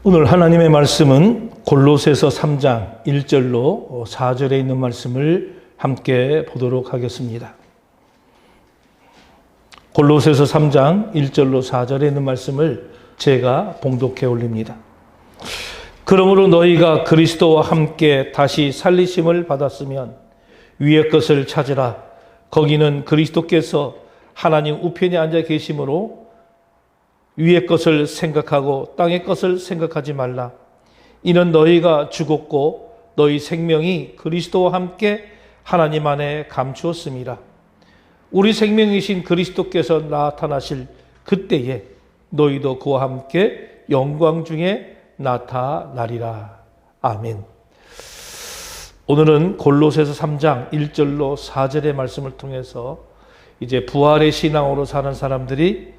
오늘 하나님의 말씀은 골로새서 3장 1절로 4절에 있는 말씀을 함께 보도록 하겠습니다. 골로새서 3장 1절로 4절에 있는 말씀을 제가 봉독해 올립니다. 그러므로 너희가 그리스도와 함께 다시 살리심을 받았으면 위의 것을 찾으라. 거기는 그리스도께서 하나님 우편에 앉아 계심으로 위의 것을 생각하고 땅의 것을 생각하지 말라. 이는 너희가 죽었고 너희 생명이 그리스도와 함께 하나님 안에 감추었음이라. 우리 생명이신 그리스도께서 나타나실 그때에 너희도 그와 함께 영광 중에 나타나리라. 아멘. 오늘은 골로새서 3장 1절로 4절의 말씀을 통해서 이제 부활의 신앙으로 사는 사람들이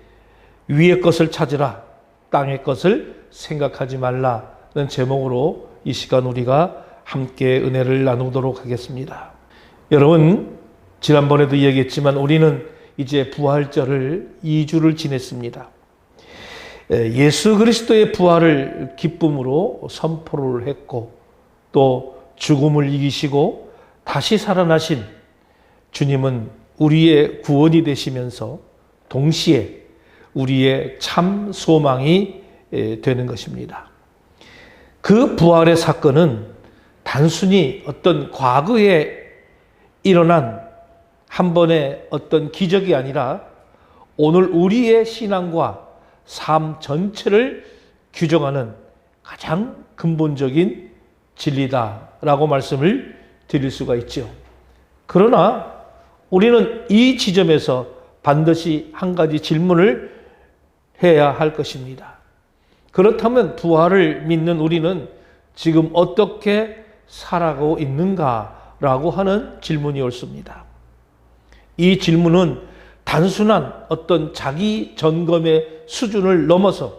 위의 것을 찾으라, 땅의 것을 생각하지 말라는 제목으로 이 시간 우리가 함께 은혜를 나누도록 하겠습니다. 여러분, 지난번에도 얘기했지만 우리는 이제 부활절을 2주를 지냈습니다. 예수 그리스도의 부활을 기쁨으로 선포를 했고 또 죽음을 이기시고 다시 살아나신 주님은 우리의 구원이 되시면서 동시에 우리의 참 소망이 되는 것입니다. 그 부활의 사건은 단순히 어떤 과거에 일어난 한 번의 어떤 기적이 아니라 오늘 우리의 신앙과 삶 전체를 규정하는 가장 근본적인 진리다라고 말씀을 드릴 수가 있죠. 그러나 우리는 이 지점에서 반드시 한 가지 질문을 해야 할 것입니다. 그렇다면 부활을 믿는 우리는 지금 어떻게 살아가고 있는가라고 하는 질문이 옳습니다. 이 질문은 단순한 어떤 자기 점검의 수준을 넘어서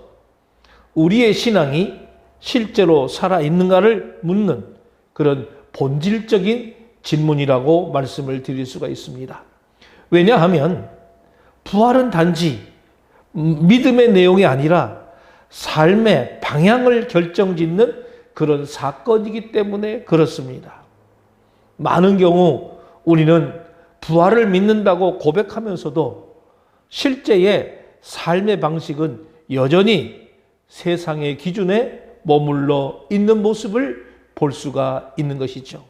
우리의 신앙이 실제로 살아있는가를 묻는 그런 본질적인 질문이라고 말씀을 드릴 수가 있습니다. 왜냐하면 부활은 단지 믿음의 내용이 아니라 삶의 방향을 결정짓는 그런 사건이기 때문에 그렇습니다. 많은 경우 우리는 부활을 믿는다고 고백하면서도 실제의 삶의 방식은 여전히 세상의 기준에 머물러 있는 모습을 볼 수가 있는 것이죠.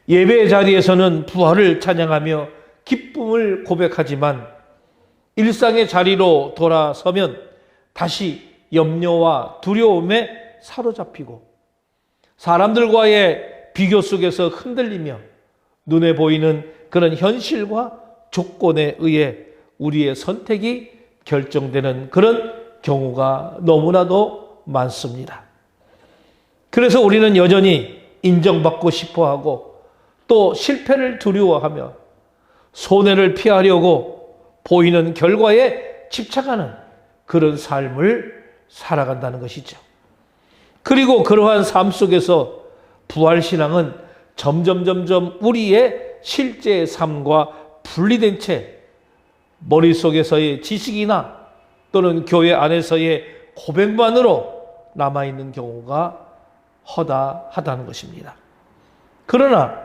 예배의 자리에서는 부활을 찬양하며 기쁨을 고백하지만 일상의 자리로 돌아서면 다시 염려와 두려움에 사로잡히고 사람들과의 비교 속에서 흔들리며 눈에 보이는 그런 현실과 조건에 의해 우리의 선택이 결정되는 그런 경우가 너무나도 많습니다. 그래서 우리는 여전히 인정받고 싶어하고 또 실패를 두려워하며 손해를 피하려고 보이는 결과에 집착하는 그런 삶을 살아간다는 것이죠. 그리고 그러한 삶 속에서 부활신앙은 점점 우리의 실제의 삶과 분리된 채 머릿속에서의 지식이나 또는 교회 안에서의 고백만으로 남아있는 경우가 허다하다는 것입니다. 그러나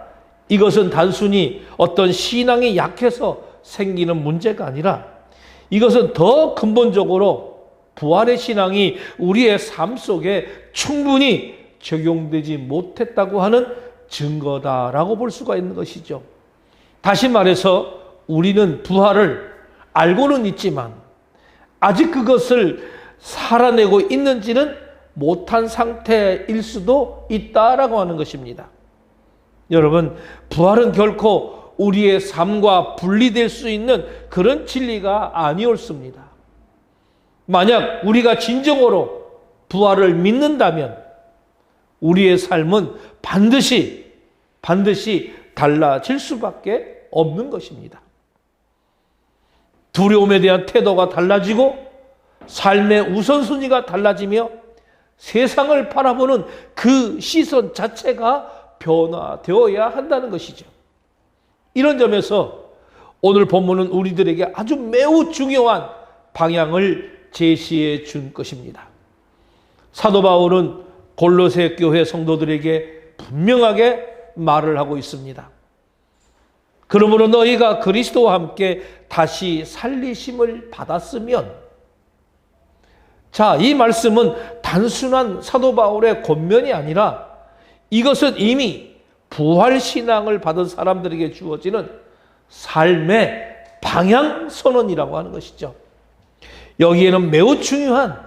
이것은 단순히 어떤 신앙이 약해서 생기는 문제가 아니라 이것은 더 근본적으로 부활의 신앙이 우리의 삶 속에 충분히 적용되지 못했다고 하는 증거다라고 볼 수가 있는 것이죠. 다시 말해서 우리는 부활을 알고는 있지만 아직 그것을 살아내고 있는지는 못한 상태일 수도 있다라고 하는 것입니다. 여러분, 부활은 결코 우리의 삶과 분리될 수 있는 그런 진리가 아니었습니다. 만약 우리가 진정으로 부활을 믿는다면 우리의 삶은 반드시 달라질 수밖에 없는 것입니다. 두려움에 대한 태도가 달라지고 삶의 우선순위가 달라지며 세상을 바라보는 그 시선 자체가 변화되어야 한다는 것이죠. 이런 점에서 오늘 본문은 우리들에게 아주 매우 중요한 방향을 제시해 준 것입니다. 사도 바울은 골로새 교회 성도들에게 분명하게 말을 하고 있습니다. 그러므로 너희가 그리스도와 함께 다시 살리심을 받았으면, 자, 이 말씀은 단순한 사도 바울의 권면이 아니라 이것은 이미 부활신앙을 받은 사람들에게 주어지는 삶의 방향 선언이라고 하는 것이죠. 여기에는 매우 중요한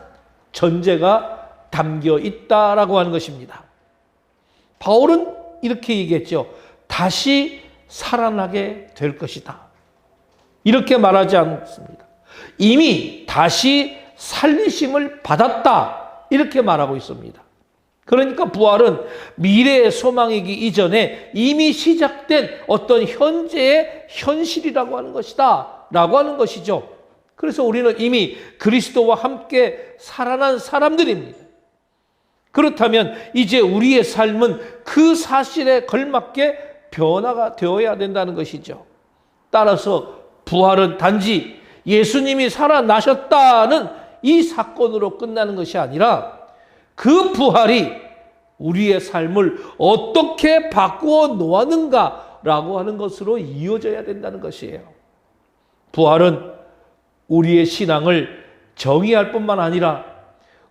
전제가 담겨 있다라고 하는 것입니다. 바울은 이렇게 얘기했죠. 다시 살아나게 될 것이다. 이렇게 말하지 않습니다. 이미 다시 살리심을 받았다. 이렇게 말하고 있습니다. 그러니까 부활은 미래의 소망이기 이전에 이미 시작된 어떤 현재의 현실이라고 하는 것이다. 라고 하는 것이죠. 그래서 우리는 이미 그리스도와 함께 살아난 사람들입니다. 그렇다면 이제 우리의 삶은 그 사실에 걸맞게 변화가 되어야 된다는 것이죠. 따라서 부활은 단지 예수님이 살아나셨다는 이 사건으로 끝나는 것이 아니라 그 부활이 우리의 삶을 어떻게 바꾸어 놓았는가라고 하는 것으로 이어져야 된다는 것이에요. 부활은 우리의 신앙을 정의할 뿐만 아니라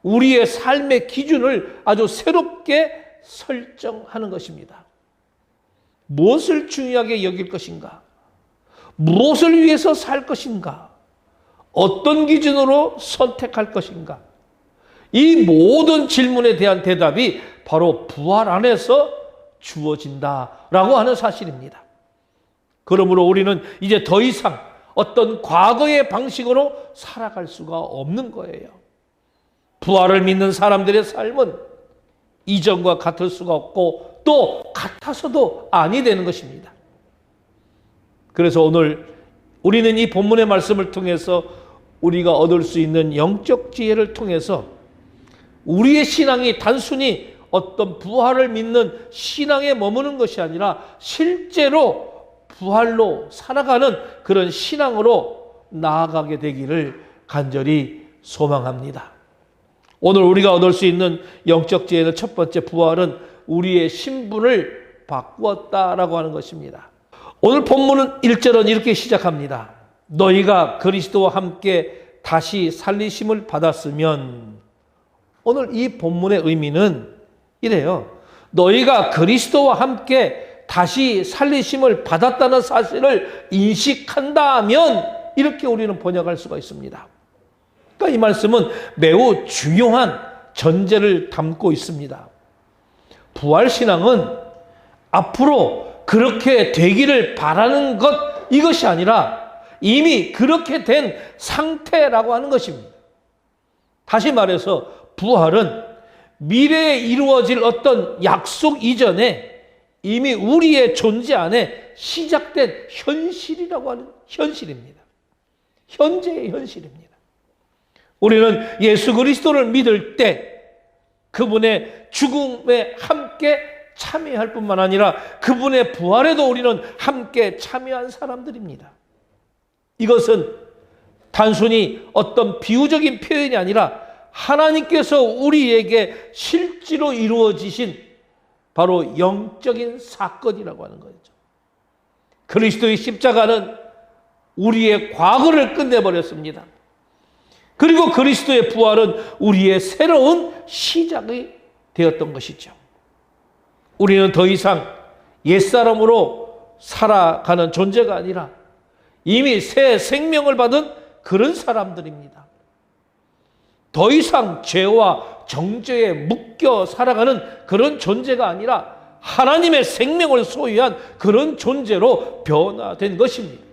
우리의 삶의 기준을 아주 새롭게 설정하는 것입니다. 무엇을 중요하게 여길 것인가? 무엇을 위해서 살 것인가? 어떤 기준으로 선택할 것인가? 이 모든 질문에 대한 대답이 바로 부활 안에서 주어진다라고 하는 사실입니다. 그러므로 우리는 이제 더 이상 어떤 과거의 방식으로 살아갈 수가 없는 거예요. 부활을 믿는 사람들의 삶은 이전과 같을 수가 없고 또 같아서도 아니 되는 것입니다. 그래서 오늘 우리는 이 본문의 말씀을 통해서 우리가 얻을 수 있는 영적 지혜를 통해서 우리의 신앙이 단순히 어떤 부활을 믿는 신앙에 머무는 것이 아니라 실제로 부활로 살아가는 그런 신앙으로 나아가게 되기를 간절히 소망합니다. 오늘 우리가 얻을 수 있는 영적 지혜는 첫 번째, 부활은 우리의 신분을 바꾸었다라고 하는 것입니다. 오늘 본문은 1절은 이렇게 시작합니다. 너희가 그리스도와 함께 다시 살리심을 받았으면, 오늘 이 본문의 의미는 이래요. 너희가 그리스도와 함께 다시 살리심을 받았다는 사실을 인식한다면, 이렇게 우리는 번역할 수가 있습니다. 그러니까 이 말씀은 매우 중요한 전제를 담고 있습니다. 부활신앙은 앞으로 그렇게 되기를 바라는 것, 이것이 아니라 이미 그렇게 된 상태라고 하는 것입니다. 다시 말해서 부활은 미래에 이루어질 어떤 약속 이전에 이미 우리의 존재 안에 시작된 현실이라고 하는 현실입니다. 현재의 현실입니다. 우리는 예수 그리스도를 믿을 때 그분의 죽음에 함께 참여할 뿐만 아니라 그분의 부활에도 우리는 함께 참여한 사람들입니다. 이것은 단순히 어떤 비유적인 표현이 아니라 하나님께서 우리에게 실제로 이루어지신 바로 영적인 사건이라고 하는 거죠. 그리스도의 십자가는 우리의 과거를 끝내버렸습니다. 그리고 그리스도의 부활은 우리의 새로운 시작이 되었던 것이죠. 우리는 더 이상 옛사람으로 살아가는 존재가 아니라 이미 새 생명을 받은 그런 사람들입니다. 더 이상 죄와 정죄에 묶여 살아가는 그런 존재가 아니라 하나님의 생명을 소유한 그런 존재로 변화된 것입니다.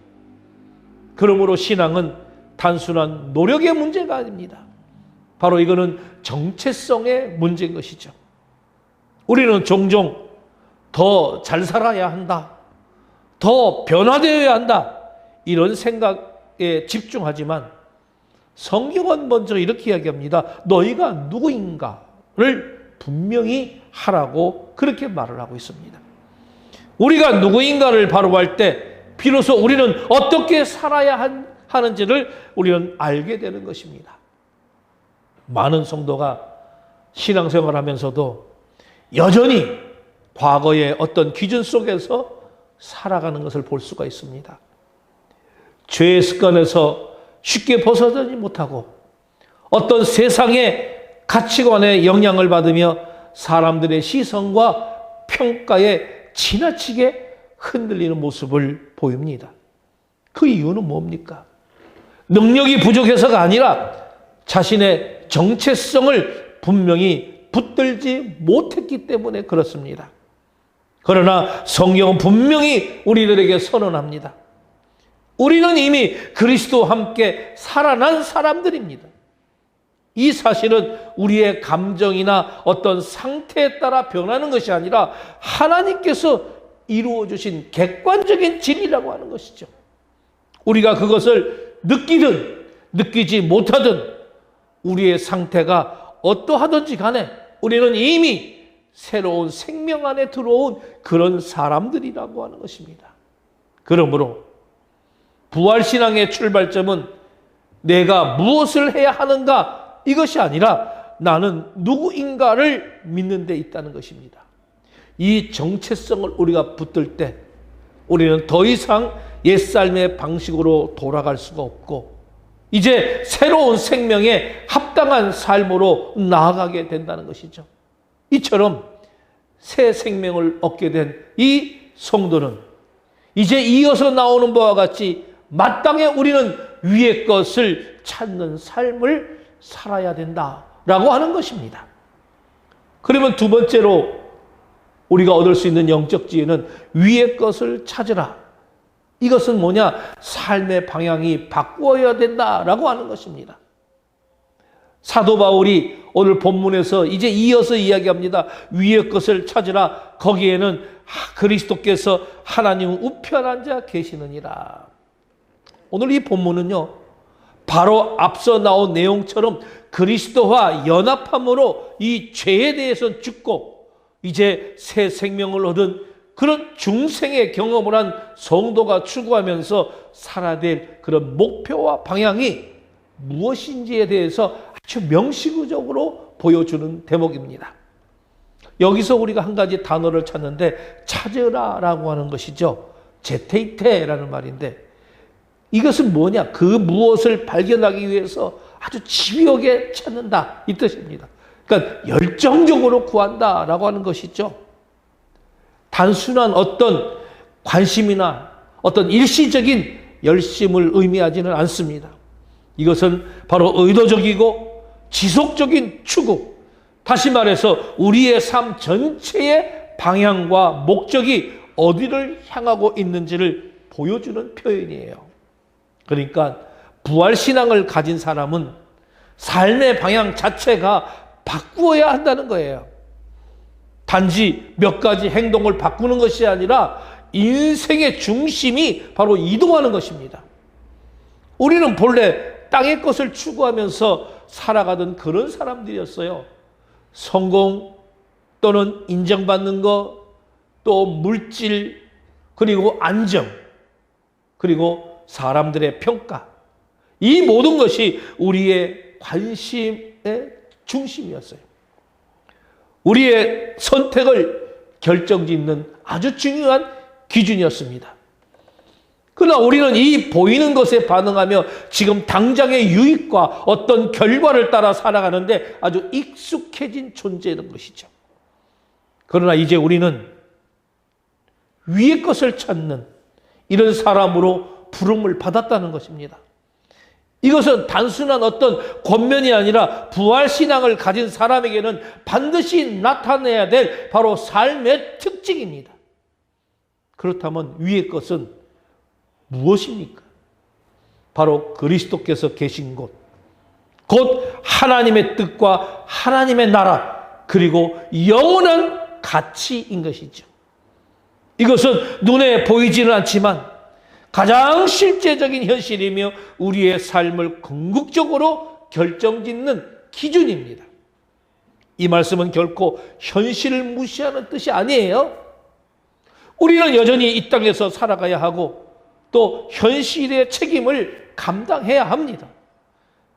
그러므로 신앙은 단순한 노력의 문제가 아닙니다. 바로 이거는 정체성의 문제인 것이죠. 우리는 종종 더 잘 살아야 한다, 더 변화되어야 한다, 이런 생각에 집중하지만 성경은 먼저 이렇게 이야기합니다. 너희가 누구인가를 분명히 하라고 그렇게 말을 하고 있습니다. 우리가 누구인가를 바로 할 때 비로소 우리는 어떻게 살아야 하는지를 우리는 알게 되는 것입니다. 많은 성도가 신앙생활 하면서도 여전히 과거의 어떤 기준 속에서 살아가는 것을 볼 수가 있습니다. 죄의 습관에서 쉽게 벗어나지 못하고 어떤 세상의 가치관에 영향을 받으며 사람들의 시선과 평가에 지나치게 흔들리는 모습을 보입니다. 그 이유는 뭡니까? 능력이 부족해서가 아니라 자신의 정체성을 분명히 붙들지 못했기 때문에 그렇습니다. 그러나 성경은 분명히 우리들에게 선언합니다. 우리는 이미 그리스도와 함께 살아난 사람들입니다. 이 사실은 우리의 감정이나 어떤 상태에 따라 변하는 것이 아니라 하나님께서 이루어 주신 객관적인 진리라고 하는 것이죠. 우리가 그것을 느끼든 느끼지 못하든 우리의 상태가 어떠하든지 간에 우리는 이미 새로운 생명 안에 들어온 그런 사람들이라고 하는 것입니다. 그러므로 부활신앙의 출발점은 내가 무엇을 해야 하는가 이것이 아니라 나는 누구인가를 믿는 데 있다는 것입니다. 이 정체성을 우리가 붙들 때 우리는 더 이상 옛삶의 방식으로 돌아갈 수가 없고 이제 새로운 생명에 합당한 삶으로 나아가게 된다는 것이죠. 이처럼 새 생명을 얻게 된 이 성도는 이제 이어서 나오는 바와 같이 마땅히 우리는 위의 것을 찾는 삶을 살아야 된다라고 하는 것입니다. 그러면 두 번째로 우리가 얻을 수 있는 영적 지혜는 위의 것을 찾으라. 이것은 뭐냐? 삶의 방향이 바꾸어야 된다라고 하는 것입니다. 사도 바울이 오늘 본문에서 이제 이어서 이야기합니다. 위의 것을 찾으라. 거기에는 그리스도께서 하나님 우편 앉아 계시느니라. 오늘 이 본문은요, 바로 앞서 나온 내용처럼 그리스도와 연합함으로 이 죄에 대해서 죽고 이제 새 생명을 얻은 그런 중생의 경험을 한 성도가 추구하면서 살아야 될 그런 목표와 방향이 무엇인지에 대해서 아주 명시적으로 보여주는 대목입니다. 여기서 우리가 한 가지 단어를 찾는데 찾으라라고 하는 것이죠. 제테이테라는 말인데 이것은 뭐냐? 그 무엇을 발견하기 위해서 아주 집요하게 찾는다 이 뜻입니다. 그러니까 열정적으로 구한다라고 하는 것이죠. 단순한 어떤 관심이나 어떤 일시적인 열심을 의미하지는 않습니다. 이것은 바로 의도적이고 지속적인 추구, 다시 말해서 우리의 삶 전체의 방향과 목적이 어디를 향하고 있는지를 보여주는 표현이에요. 그러니까 부활신앙을 가진 사람은 삶의 방향 자체가 바꾸어야 한다는 거예요. 단지 몇 가지 행동을 바꾸는 것이 아니라 인생의 중심이 바로 이동하는 것입니다. 우리는 본래 땅의 것을 추구하면서 살아가던 그런 사람들이었어요. 성공 또는 인정받는 것, 또 물질, 그리고 안정, 그리고 사람들의 평가. 이 모든 것이 우리의 관심의 중심이었어요. 우리의 선택을 결정짓는 아주 중요한 기준이었습니다. 그러나 우리는 이 보이는 것에 반응하며 지금 당장의 유익과 어떤 결과를 따라 살아가는데 아주 익숙해진 존재인 것이죠. 그러나 이제 우리는 위의 것을 찾는 이런 사람으로 부름을 받았다는 것입니다. 이것은 단순한 어떤 권면이 아니라 부활신앙을 가진 사람에게는 반드시 나타내야 될 바로 삶의 특징입니다. 그렇다면 위의 것은 무엇입니까? 바로 그리스도께서 계신 곳, 곧 하나님의 뜻과 하나님의 나라, 그리고 영원한 가치인 것이죠. 이것은 눈에 보이지는 않지만 가장 실제적인 현실이며 우리의 삶을 궁극적으로 결정짓는 기준입니다. 이 말씀은 결코 현실을 무시하는 뜻이 아니에요. 우리는 여전히 이 땅에서 살아가야 하고 또 현실의 책임을 감당해야 합니다.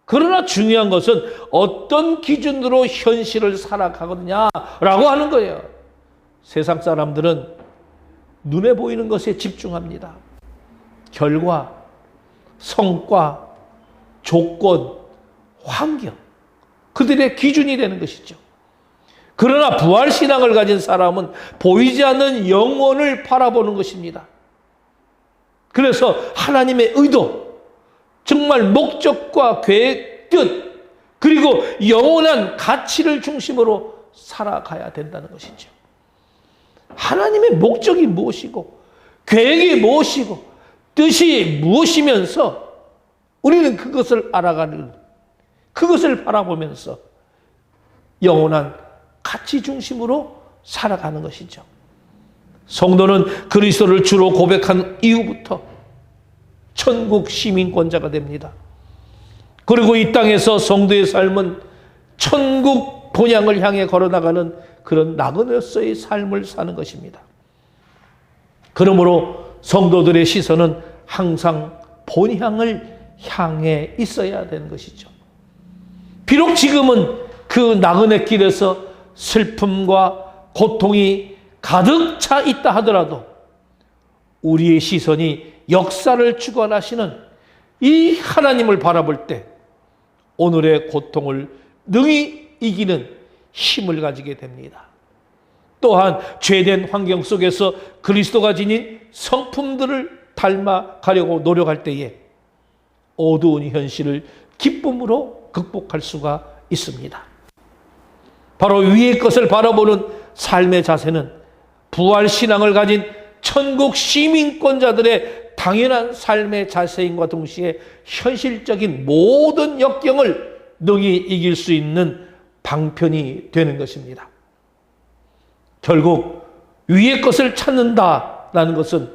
그러나 중요한 것은 어떤 기준으로 현실을 살아가느냐라고 하는 거예요. 세상 사람들은 눈에 보이는 것에 집중합니다. 결과, 성과, 조건, 환경, 그들의 기준이 되는 것이죠. 그러나 부활신앙을 가진 사람은 보이지 않는 영혼을 바라보는 것입니다. 그래서 하나님의 의도, 정말 목적과 계획, 뜻, 그리고 영원한 가치를 중심으로 살아가야 된다는 것이죠. 하나님의 목적이 무엇이고 계획이 무엇이고 뜻이 무엇이면서 우리는 그것을 알아가는, 그것을 바라보면서 영원한 가치 중심으로 살아가는 것이죠. 성도는 그리스도를 주로 고백한 이후부터 천국 시민권자가 됩니다. 그리고 이 땅에서 성도의 삶은 천국 본향을 향해 걸어나가는 그런 나그네로서의 삶을 사는 것입니다. 그러므로 성도들의 시선은 항상 본향을 향해 있어야 되는 것이죠. 비록 지금은 그 나그네 길에서 슬픔과 고통이 가득 차 있다 하더라도 우리의 시선이 역사를 주관하시는 이 하나님을 바라볼 때 오늘의 고통을 능히 이기는 힘을 가지게 됩니다. 또한 죄된 환경 속에서 그리스도가 지닌 성품들을 닮아가려고 노력할 때에 어두운 현실을 기쁨으로 극복할 수가 있습니다. 바로 위의 것을 바라보는 삶의 자세는 부활신앙을 가진 천국 시민권자들의 당연한 삶의 자세인과 동시에 현실적인 모든 역경을 능히 이길 수 있는 방편이 되는 것입니다. 결국 위의 것을 찾는다라는 것은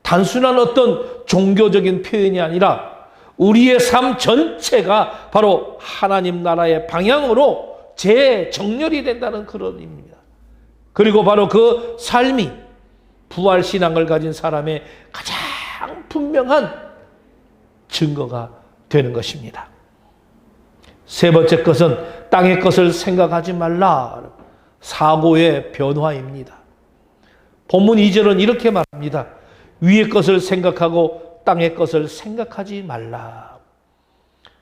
단순한 어떤 종교적인 표현이 아니라 우리의 삶 전체가 바로 하나님 나라의 방향으로 재정렬이 된다는 그런 의미입니다. 그리고 바로 그 삶이 부활신앙을 가진 사람의 가장 분명한 증거가 되는 것입니다. 세 번째 것은 땅의 것을 생각하지 말라. 사고의 변화입니다. 본문 2절은 이렇게 말합니다. 위의 것을 생각하고 땅의 것을 생각하지 말라.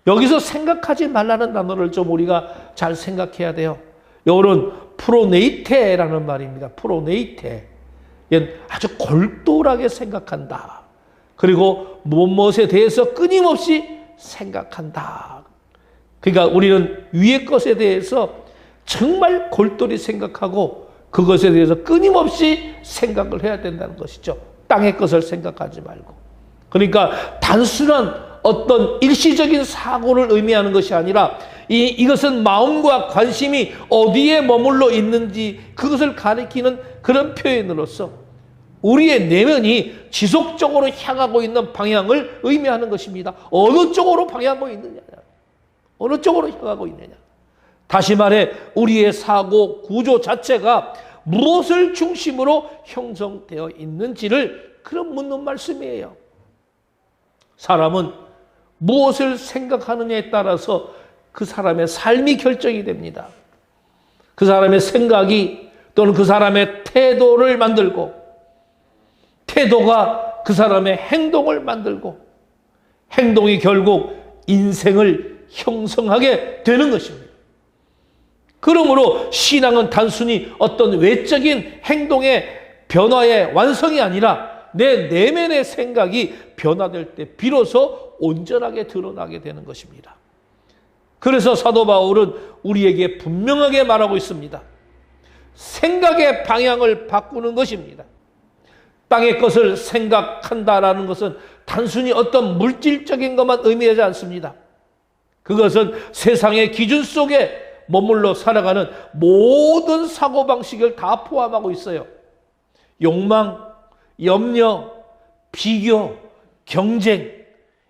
여기서 생각하지 말라는 단어를 좀 우리가 잘 생각해야 돼요. 이거는 프로네이테라는 말입니다. 프로네이테. 아주 골똘하게 생각한다. 그리고 무엇에 대해서 끊임없이 생각한다. 그러니까 우리는 위의 것에 대해서 정말 골똘히 생각하고 그것에 대해서 끊임없이 생각을 해야 된다는 것이죠. 땅의 것을 생각하지 말고. 그러니까 단순한 어떤 일시적인 사고를 의미하는 것이 아니라 이것은 마음과 관심이 어디에 머물러 있는지 그것을 가리키는 그런 표현으로서 우리의 내면이 지속적으로 향하고 있는 방향을 의미하는 것입니다. 어느 쪽으로 방향하고 있느냐, 어느 쪽으로 향하고 있느냐. 다시 말해 우리의 사고 구조 자체가 무엇을 중심으로 형성되어 있는지를 그런 묻는 말씀이에요. 사람은 무엇을 생각하느냐에 따라서 그 사람의 삶이 결정이 됩니다. 그 사람의 생각이 또는 그 사람의 태도를 만들고 태도가 그 사람의 행동을 만들고 행동이 결국 인생을 형성하게 되는 것입니다. 그러므로 신앙은 단순히 어떤 외적인 행동의 변화의 완성이 아니라 내 내면의 생각이 변화될 때 비로소 온전하게 드러나게 되는 것입니다. 그래서 사도 바울은 우리에게 분명하게 말하고 있습니다. 생각의 방향을 바꾸는 것입니다. 땅의 것을 생각한다라는 것은 단순히 어떤 물질적인 것만 의미하지 않습니다. 그것은 세상의 기준 속에 머물러 살아가는 모든 사고방식을 다 포함하고 있어요. 욕망, 염려, 비교, 경쟁,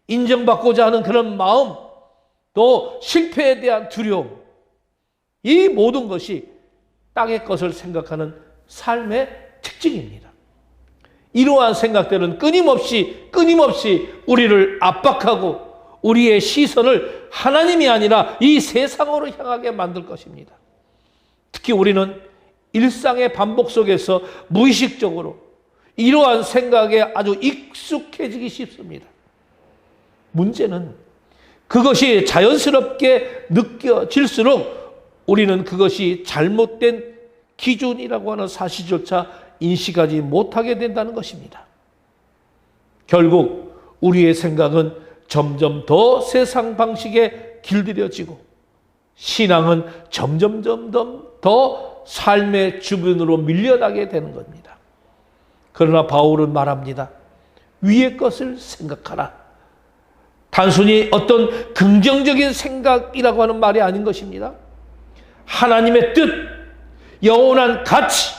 인정받고자 하는 그런 마음, 또 실패에 대한 두려움, 이 모든 것이 땅의 것을 생각하는 삶의 특징입니다. 이러한 생각들은 끊임없이 우리를 압박하고 우리의 시선을 하나님이 아니라 이 세상으로 향하게 만들 것입니다. 특히 우리는 일상의 반복 속에서 무의식적으로 이러한 생각에 아주 익숙해지기 쉽습니다. 문제는 그것이 자연스럽게 느껴질수록 우리는 그것이 잘못된 기준이라고 하는 사실조차 인식하지 못하게 된다는 것입니다. 결국 우리의 생각은 점점 더 세상 방식에 길들여지고 신앙은 점점 더 삶의 주변으로 밀려나게 되는 겁니다. 그러나 바울은 말합니다. 위의 것을 생각하라. 단순히 어떤 긍정적인 생각이라고 하는 말이 아닌 것입니다. 하나님의 뜻, 영원한 가치,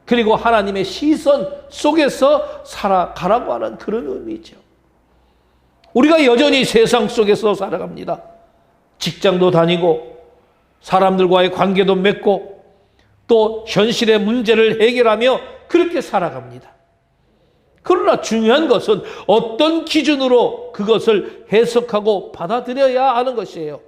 그리고 하나님의 시선 속에서 살아가라고 하는 그런 의미죠. 우리가 여전히 세상 속에서 살아갑니다. 직장도 다니고 사람들과의 관계도 맺고 또 현실의 문제를 해결하며 그렇게 살아갑니다. 그러나 중요한 것은 어떤 기준으로 그것을 해석하고 받아들여야 하는 것이에요.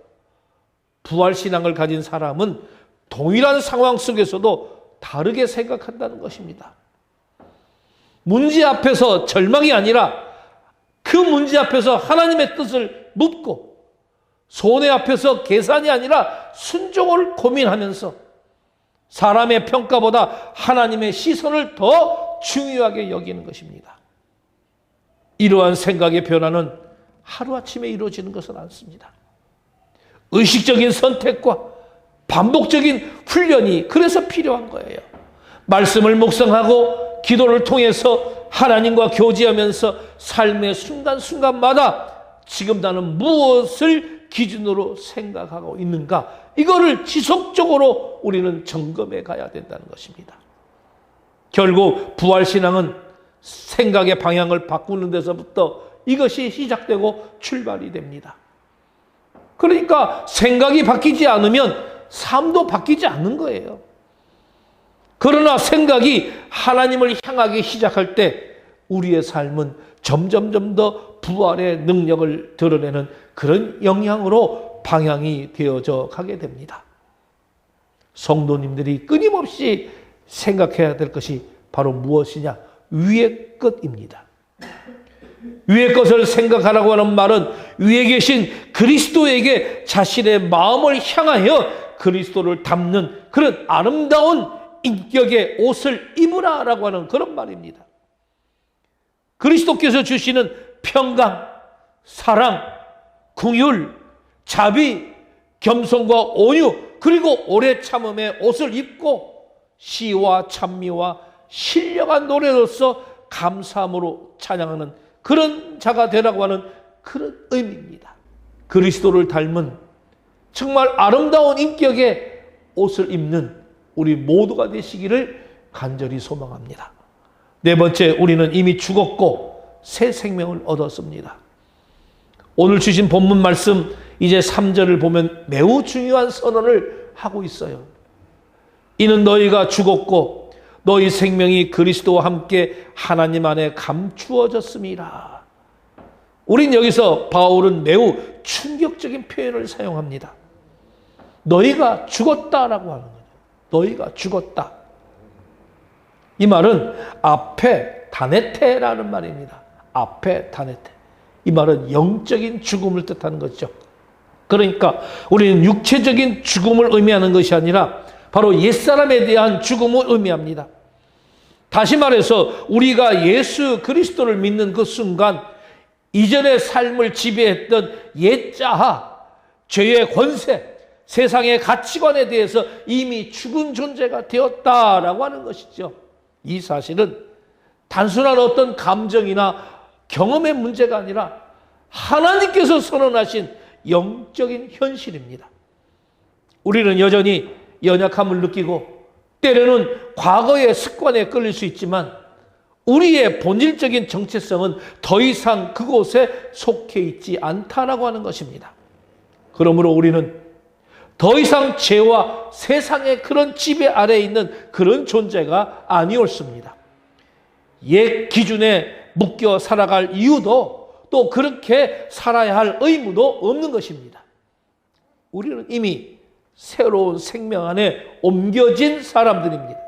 부활신앙을 가진 사람은 동일한 상황 속에서도 다르게 생각한다는 것입니다. 문제 앞에서 절망이 아니라 그 문제 앞에서 하나님의 뜻을 묻고 손해 앞에서 계산이 아니라 순종을 고민하면서 사람의 평가보다 하나님의 시선을 더 중요하게 여기는 것입니다. 이러한 생각의 변화는 하루아침에 이루어지는 것은 않습니다. 의식적인 선택과 반복적인 훈련이 그래서 필요한 거예요. 말씀을 묵상하고 기도를 통해서 하나님과 교제하면서 삶의 순간순간마다 지금 나는 무엇을 기준으로 생각하고 있는가, 이거를 지속적으로 우리는 점검해 가야 된다는 것입니다. 결국 부활신앙은 생각의 방향을 바꾸는 데서부터 이것이 시작되고 출발이 됩니다. 그러니까 생각이 바뀌지 않으면 삶도 바뀌지 않는 거예요. 그러나 생각이 하나님을 향하기 시작할 때 우리의 삶은 점점 더 부활의 능력을 드러내는 그런 영향으로 방향이 되어져 가게 됩니다. 성도님들이 끊임없이 생각해야 될 것이 바로 무엇이냐? 위의 것입니다. 위의 것을 생각하라고 하는 말은 위에 계신 그리스도에게 자신의 마음을 향하여 그리스도를 담는 그런 아름다운 인격의 옷을 입으라라고 하는 그런 말입니다. 그리스도께서 주시는 평강, 사랑, 긍휼, 자비, 겸손과 온유, 그리고 오래 참음의 옷을 입고 시와 찬미와 신령한 노래로서 감사함으로 찬양하는 그런 자가 되라고 하는 그런 의미입니다. 그리스도를 닮은 정말 아름다운 인격의 옷을 입는 우리 모두가 되시기를 간절히 소망합니다. 네 번째, 우리는 이미 죽었고 새 생명을 얻었습니다. 오늘 주신 본문 말씀 이제 3절을 보면 매우 중요한 선언을 하고 있어요. 이는 너희가 죽었고 너희 생명이 그리스도와 함께 하나님 안에 감추어졌음이라. 우린 여기서 바울은 매우 충격적인 표현을 사용합니다. 너희가 죽었다라고 하는 거죠. 너희가 죽었다. 이 말은 앞에 다네테라는 말입니다. 앞에 다네테. 이 말은 영적인 죽음을 뜻하는 것이죠. 그러니까 우리는 육체적인 죽음을 의미하는 것이 아니라 바로 옛사람에 대한 죽음을 의미합니다. 다시 말해서 우리가 예수 그리스도를 믿는 그 순간 이전의 삶을 지배했던 옛자아, 죄의 권세, 세상의 가치관에 대해서 이미 죽은 존재가 되었다라고 하는 것이죠. 이 사실은 단순한 어떤 감정이나 경험의 문제가 아니라 하나님께서 선언하신 영적인 현실입니다. 우리는 여전히 연약함을 느끼고 때로는 과거의 습관에 끌릴 수 있지만 우리의 본질적인 정체성은 더 이상 그곳에 속해 있지 않다라고 하는 것입니다. 그러므로 우리는 더 이상 죄와 세상의 그런 지배 아래에 있는 그런 존재가 아니었습니다. 옛 기준에 묶여 살아갈 이유도 또 그렇게 살아야 할 의무도 없는 것입니다. 우리는 이미 새로운 생명 안에 옮겨진 사람들입니다.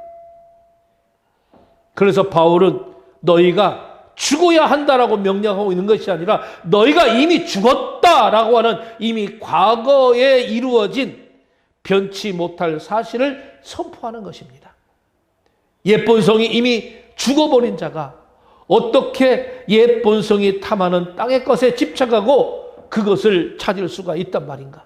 그래서 바울은 너희가 죽어야 한다라고 명령하고 있는 것이 아니라 너희가 이미 죽었다라고 하는 이미 과거에 이루어진 변치 못할 사실을 선포하는 것입니다. 옛 본성이 이미 죽어버린 자가 어떻게 옛 본성이 탐하는 땅의 것에 집착하고 그것을 찾을 수가 있단 말인가?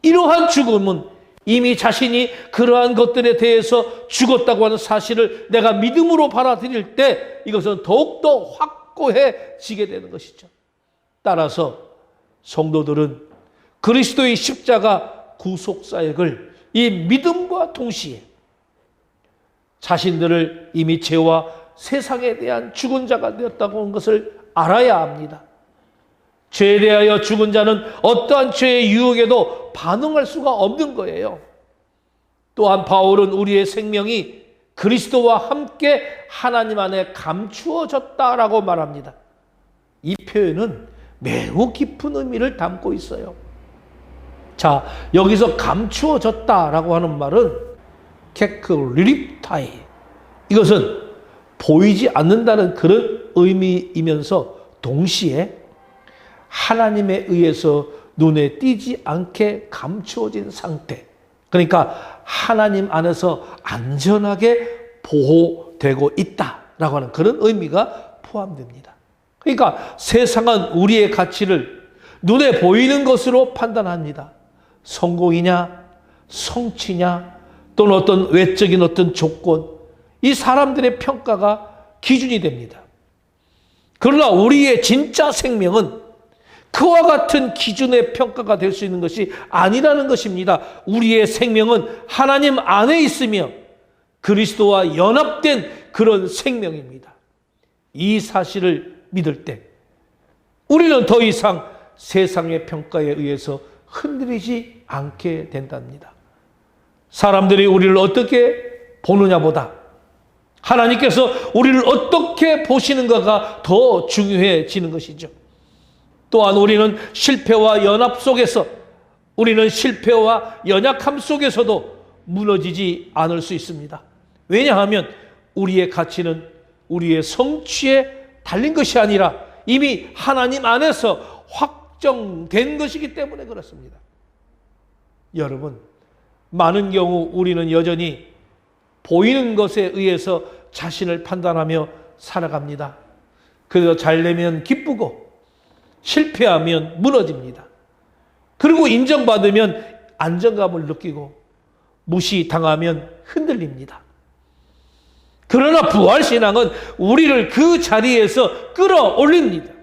이러한 죽음은 이미 자신이 그러한 것들에 대해서 죽었다고 하는 사실을 내가 믿음으로 받아들일 때 이것은 더욱더 확고해지게 되는 것이죠. 따라서 성도들은 그리스도의 십자가 구속사역을 이 믿음과 동시에 자신들을 이미 죄와 세상에 대한 죽은 자가 되었다고 하는 것을 알아야 합니다. 죄에 대하여 죽은 자는 어떠한 죄의 유혹에도 반응할 수가 없는 거예요. 또한 바울은 우리의 생명이 그리스도와 함께 하나님 안에 감추어졌다라고 말합니다. 이 표현은 매우 깊은 의미를 담고 있어요. 자, 여기서 감추어졌다라고 하는 말은 케크리립타이, 이것은 보이지 않는다는 그런 의미이면서 동시에 하나님에 의해서 눈에 띄지 않게 감추어진 상태, 그러니까 하나님 안에서 안전하게 보호되고 있다라고 하는 그런 의미가 포함됩니다. 그러니까 세상은 우리의 가치를 눈에 보이는 것으로 판단합니다. 성공이냐, 성취냐, 또는 어떤 외적인 어떤 조건, 이 사람들의 평가가 기준이 됩니다. 그러나 우리의 진짜 생명은 그와 같은 기준의 평가가 될 수 있는 것이 아니라는 것입니다. 우리의 생명은 하나님 안에 있으며 그리스도와 연합된 그런 생명입니다. 이 사실을 믿을 때 우리는 더 이상 세상의 평가에 의해서 흔들리지 않게 된답니다. 사람들이 우리를 어떻게 보느냐보다 하나님께서 우리를 어떻게 보시는가가 더 중요해지는 것이죠. 또한 우리는 실패와 연합 속에서, 우리는 실패와 연약함 속에서도 무너지지 않을 수 있습니다. 왜냐하면 우리의 가치는 우리의 성취에 달린 것이 아니라 이미 하나님 안에서 확정된 것이기 때문에 그렇습니다. 여러분, 많은 경우 우리는 여전히 보이는 것에 의해서 자신을 판단하며 살아갑니다. 그래서 잘 되면 기쁘고 실패하면 무너집니다. 그리고 인정받으면 안정감을 느끼고 무시당하면 흔들립니다. 그러나 부활신앙은 우리를 그 자리에서 끌어올립니다.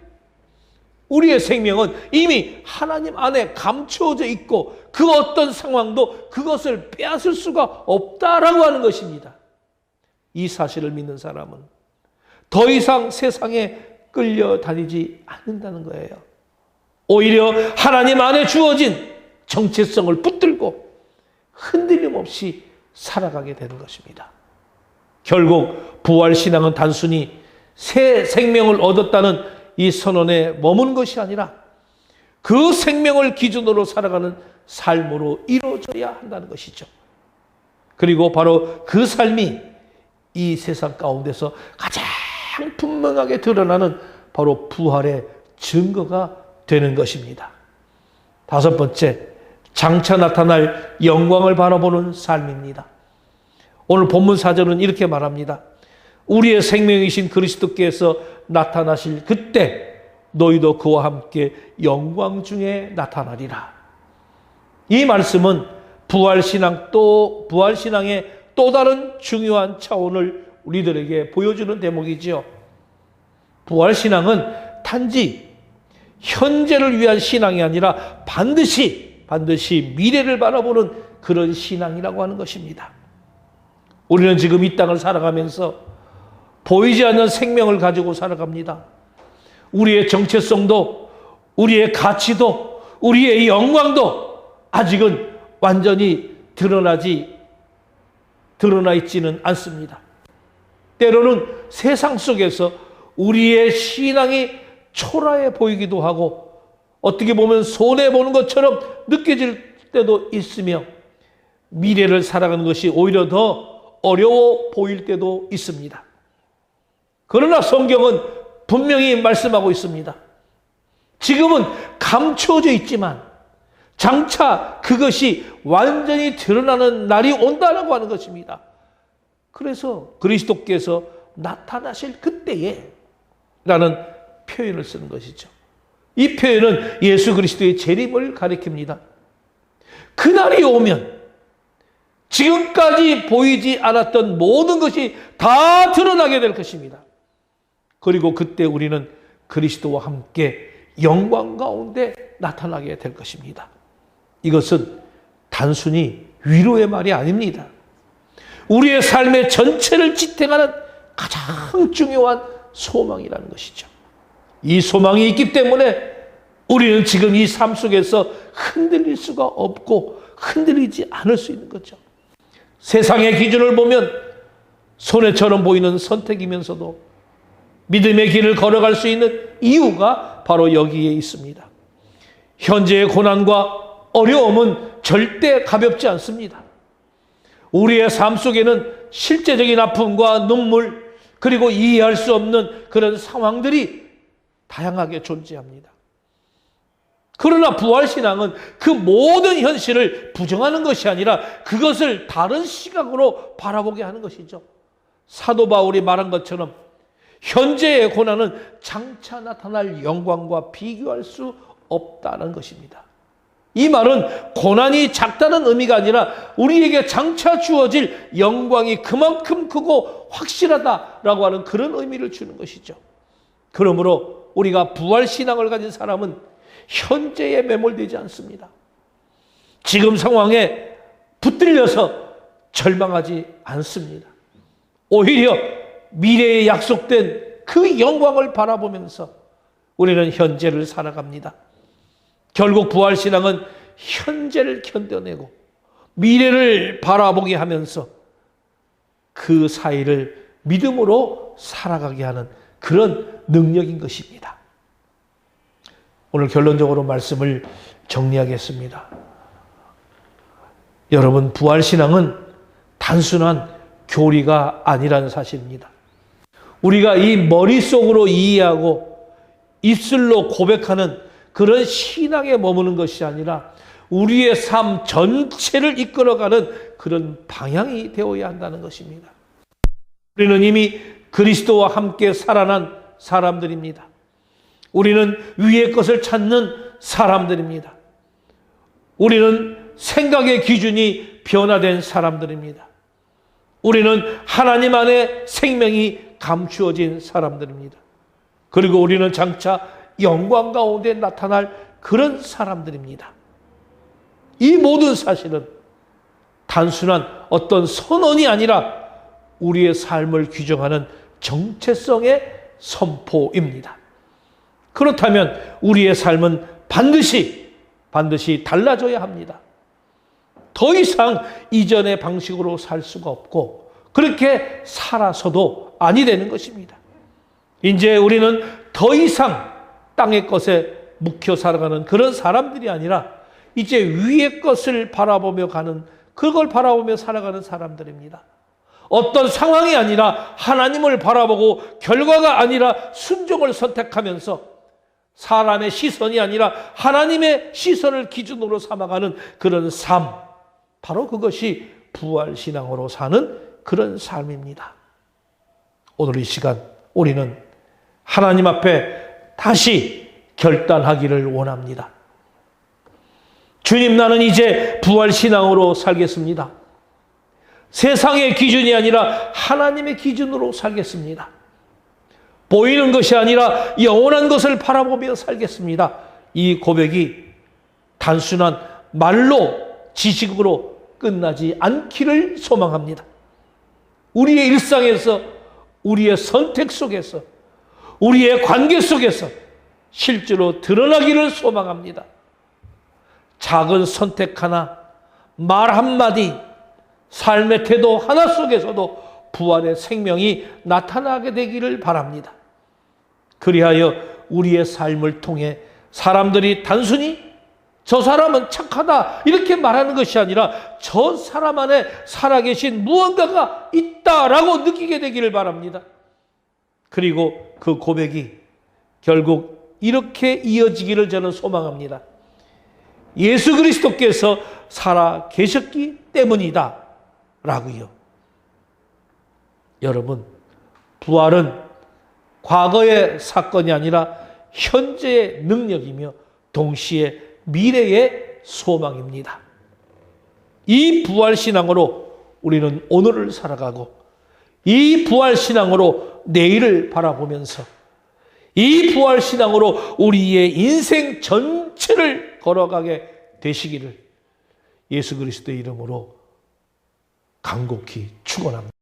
우리의 생명은 이미 하나님 안에 감추어져 있고 그 어떤 상황도 그것을 빼앗을 수가 없다라고 하는 것입니다. 이 사실을 믿는 사람은 더 이상 세상에 끌려다니지 않는다는 거예요. 오히려 하나님 안에 주어진 정체성을 붙들고 흔들림 없이 살아가게 되는 것입니다. 결국 부활신앙은 단순히 새 생명을 얻었다는 이 선언에 머무는 것이 아니라 그 생명을 기준으로 살아가는 삶으로 이루어져야 한다는 것이죠. 그리고 바로 그 삶이 이 세상 가운데서 가장 분명하게 드러나는 바로 부활의 증거가 되는 것입니다. 다섯 번째, 장차 나타날 영광을 바라보는 삶입니다. 오늘 본문 4절은 이렇게 말합니다. 우리의 생명이신 그리스도께서 나타나실 그때 너희도 그와 함께 영광 중에 나타나리라. 이 말씀은 부활신앙의 또 다른 중요한 차원을 우리들에게 보여주는 대목이지요. 부활신앙은 단지 현재를 위한 신앙이 아니라 반드시 미래를 바라보는 그런 신앙이라고 하는 것입니다. 우리는 지금 이 땅을 살아가면서 보이지 않는 생명을 가지고 살아갑니다. 우리의 정체성도, 우리의 가치도, 우리의 영광도 아직은 완전히 드러나 있지는 않습니다. 때로는 세상 속에서 우리의 신앙이 초라해 보이기도 하고 어떻게 보면 손해보는 것처럼 느껴질 때도 있으며 미래를 살아가는 것이 오히려 더 어려워 보일 때도 있습니다. 그러나 성경은 분명히 말씀하고 있습니다. 지금은 감춰져 있지만 장차 그것이 완전히 드러나는 날이 온다라고 하는 것입니다. 그래서 그리스도께서 나타나실 그때에 라는 표현을 쓰는 것이죠. 이 표현은 예수 그리스도의 재림을 가리킵니다. 그날이 오면 지금까지 보이지 않았던 모든 것이 다 드러나게 될 것입니다. 그리고 그때 우리는 그리스도와 함께 영광 가운데 나타나게 될 것입니다. 이것은 단순히 위로의 말이 아닙니다. 우리의 삶의 전체를 지탱하는 가장 중요한 소망이라는 것이죠. 이 소망이 있기 때문에 우리는 지금 이 삶 속에서 흔들릴 수가 없고 흔들리지 않을 수 있는 거죠. 세상의 기준을 보면 손해처럼 보이는 선택이면서도 믿음의 길을 걸어갈 수 있는 이유가 바로 여기에 있습니다. 현재의 고난과 어려움은 절대 가볍지 않습니다. 우리의 삶 속에는 실제적인 아픔과 눈물, 그리고 이해할 수 없는 그런 상황들이 다양하게 존재합니다. 그러나 부활신앙은 그 모든 현실을 부정하는 것이 아니라 그것을 다른 시각으로 바라보게 하는 것이죠. 사도 바울이 말한 것처럼 현재의 고난은 장차 나타날 영광과 비교할 수 없다는 것입니다. 이 말은 고난이 작다는 의미가 아니라 우리에게 장차 주어질 영광이 그만큼 크고 확실하다라고 하는 그런 의미를 주는 것이죠. 그러므로 우리가 부활신앙을 가진 사람은 현재에 매몰되지 않습니다. 지금 상황에 붙들려서 절망하지 않습니다. 오히려 미래에 약속된 그 영광을 바라보면서 우리는 현재를 살아갑니다. 결국 부활신앙은 현재를 견뎌내고 미래를 바라보게 하면서 그 사이를 믿음으로 살아가게 하는 그런 능력인 것입니다. 오늘 결론적으로 말씀을 정리하겠습니다. 여러분, 부활신앙은 단순한 교리가 아니라는 사실입니다. 우리가 이 머릿속으로 이해하고 입술로 고백하는 그런 신앙에 머무는 것이 아니라 우리의 삶 전체를 이끌어가는 그런 방향이 되어야 한다는 것입니다. 우리는 이미 그리스도와 함께 살아난 사람들입니다. 우리는 위의 것을 찾는 사람들입니다. 우리는 생각의 기준이 변화된 사람들입니다. 우리는 하나님 안에 생명이 감추어진 사람들입니다. 그리고 우리는 장차 영광 가운데 나타날 그런 사람들입니다. 이 모든 사실은 단순한 어떤 선언이 아니라 우리의 삶을 규정하는 정체성의 선포입니다. 그렇다면 우리의 삶은 반드시 달라져야 합니다. 더 이상 이전의 방식으로 살 수가 없고 그렇게 살아서도 아니 되는 것입니다. 이제 우리는 더 이상 땅의 것에 묵혀 살아가는 그런 사람들이 아니라 이제 위의 것을 바라보며 그걸 바라보며 살아가는 사람들입니다. 어떤 상황이 아니라 하나님을 바라보고 결과가 아니라 순종을 선택하면서 사람의 시선이 아니라 하나님의 시선을 기준으로 삼아가는 그런 삶, 바로 그것이 부활신앙으로 사는 그런 삶입니다. 오늘 이 시간 우리는 하나님 앞에 다시 결단하기를 원합니다. 주님, 나는 이제 부활신앙으로 살겠습니다. 세상의 기준이 아니라 하나님의 기준으로 살겠습니다. 보이는 것이 아니라 영원한 것을 바라보며 살겠습니다. 이 고백이 단순한 말로 지식으로 끝나지 않기를 소망합니다. 우리의 일상에서, 우리의 선택 속에서, 우리의 관계 속에서 실제로 드러나기를 소망합니다. 작은 선택 하나, 말 한마디, 삶의 태도 하나 속에서도 부활의 생명이 나타나게 되기를 바랍니다. 그리하여 우리의 삶을 통해 사람들이 단순히 저 사람은 착하다 이렇게 말하는 것이 아니라 저 사람 안에 살아계신 무언가가 있다라고 느끼게 되기를 바랍니다. 그리고 그 고백이 결국 이렇게 이어지기를 저는 소망합니다. 예수 그리스도께서 살아 계셨기 때문이다 라고요. 여러분, 부활은 과거의 사건이 아니라 현재의 능력이며 동시에 미래의 소망입니다. 이 부활신앙으로 우리는 오늘을 살아가고 이 부활신앙으로 내일을 바라보면서 이 부활신앙으로 우리의 인생 전체를 걸어가게 되시기를 예수 그리스도의 이름으로 간곡히 축원합니다.